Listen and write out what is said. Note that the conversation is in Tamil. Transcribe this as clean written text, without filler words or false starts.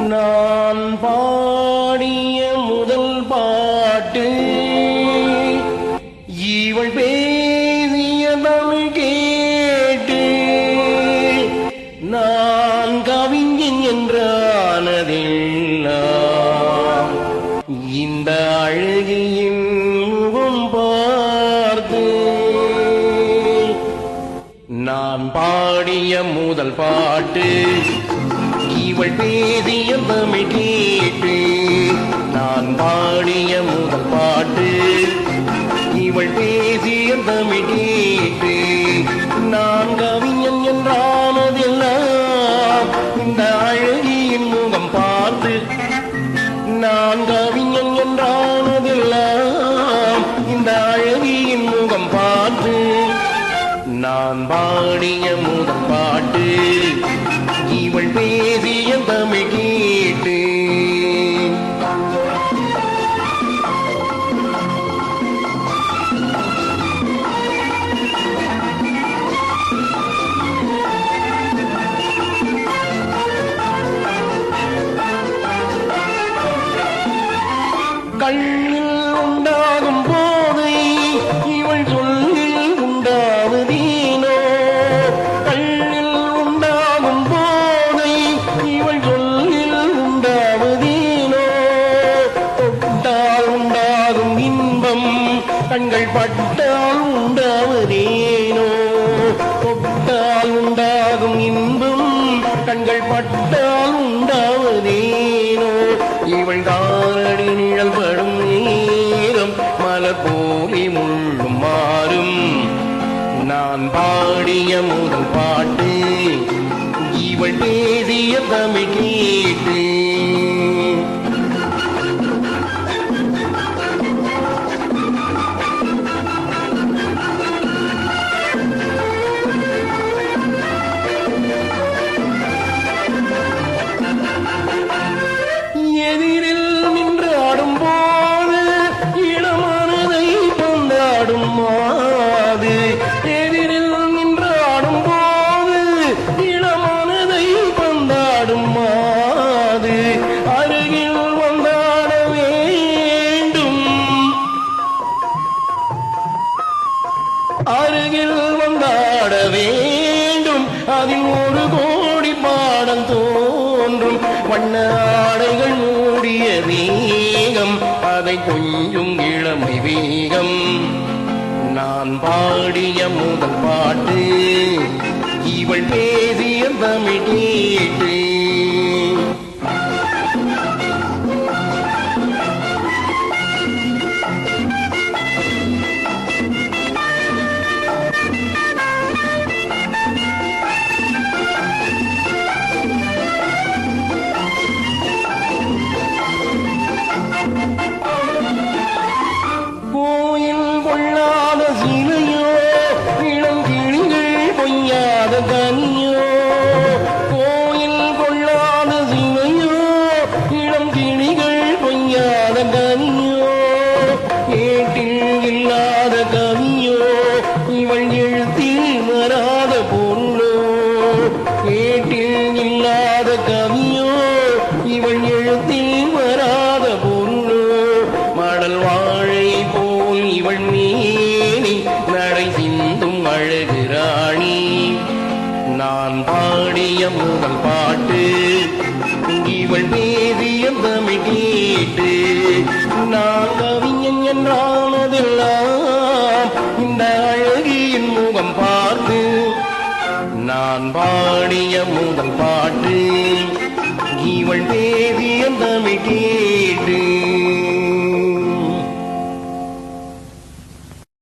நான் பாடிய முதல் பாட்டு இவள் பேசிய தமிழ் கேட்டு நான் கவிஞன் என்றானதெல்லாம் இந்த அழகியின் முகம் பார்த்து. நான் பாடிய முதல் பாட்டு இவள் பேசிய தமிழ் கேட்டு நான் பாடிய முதல் பாட்டு இவள் பேசிய தமிழ் கேட்டு நான் கவிஞன் என்றானதெல்லாம் இந்த அழகியின் முகம் பார்த்து. நான் கவிஞன் என்றானதெல்லாம் இந்த அழகியின் முகம் பார்த்து. நான் பாடிய முதல் பாட்டு இவள் பேசிய தமிழ் கேட்டு. கண்ணில் உண்டாகும் போதை இவள் சொல்லில் உண்டாவதேனோ. கண்ணில் உண்டாகும் போதை இவள் சொல்லில் உண்டாவதேனோ. தொட்டால் உண்டாகும் இன்பம் கண்கள் பட்டால் உண்டாவதேனோ. தொட்டால் உண்டாகும் இன்பம் கண்கள் பட்டால் உண்டாவதேனோ. இவள் தாரடி நிழல் படும் நேரம் மலர் போலி முள்ளும் மாறும். நான் பாடிய முதல் பாட்டு இவள் பேசிய தமிழ் கேட்டு. எதிரில் நின்று ஆடும் போது இளமனதை கொண்டாடும் மாது. எதிரில் நின்று ஆடும் போது இளமனதை கொண்டாடும் மாது. அருகில் வந்தாட வேண்டும் அருகில் வந்தாட வேண்டும். அதில் ஒரு கோடி பாடம் தோன்றும். வண்ண ஆடைகள் மூடிய வேகம் அதை கொஞ்சம் இளமை வேகம். நான் பாடிய முதல் பாட்டு இவள் பேசிய தமிழ் கேட்டு. கோயில் கொள்ளாத சிலையோ இளம் கிளிகள் பொய்யாத கனியோ. கோயில் கொள்ளாத சிலையோ இளம் கிளிகள் பொய்யாத கனியோ. ஏட்டில் இல்லாத கவியோ இவள் எழுத்தில் வராத பொருளோ. ஏட்டில் இல்லாத கவியோ இவள் எழுத்தில் வராத பொருளோ. மடல் வாழை போல் இவள் மேனி நடை சிந்தும் அழகு ராணி. நான் பாடிய முதல் பாட்டு இவள் பேசிய தமிழ் கேட்டு. நான் கவிஞன் என்றானதெல்லாம் இந்த அழகியின் முகம் பார்த்து. நான் பாடிய முதல் பாட்டு இவள் பேசிய தமிழ் கேட்டு.